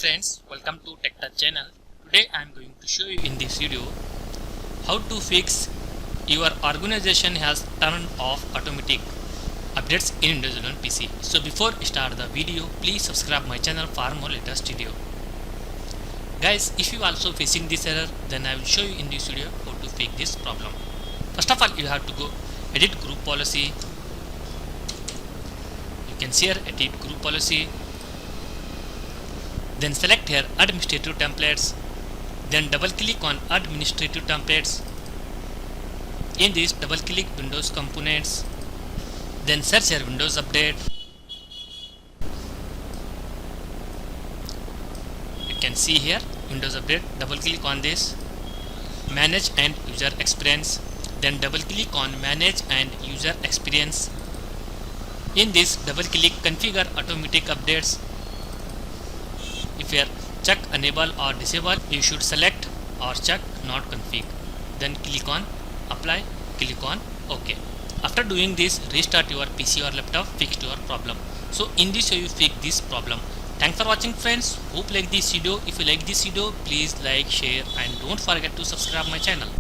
friends, welcome to TechTouch channel. Today I am going to show you in this video how to fix your organization has turned off automatic updates in Windows 11 PC. So before start the video, please subscribe my channel for more latest video. Guys, if you also facing this error, then I will show you in this video how to fix this problem. First of all, you have to go edit group policy. You can see here edit group policy. Then select here administrative templates, then double click on administrative templates. In this double click Windows components, then search here Windows update. You can see here Windows update, double click on this, manage and user experience, then double click on manage and user experience. In this double click configure automatic updates. If you are check enable or disable, you should select or check not config. Then click on apply, click on OK. After doing this, restart your PC or laptop, fix your problem. So in this way you fix this problem. Thanks for watching friends. Hope you like this video. If you like this video, please like, share and don't forget to subscribe my channel.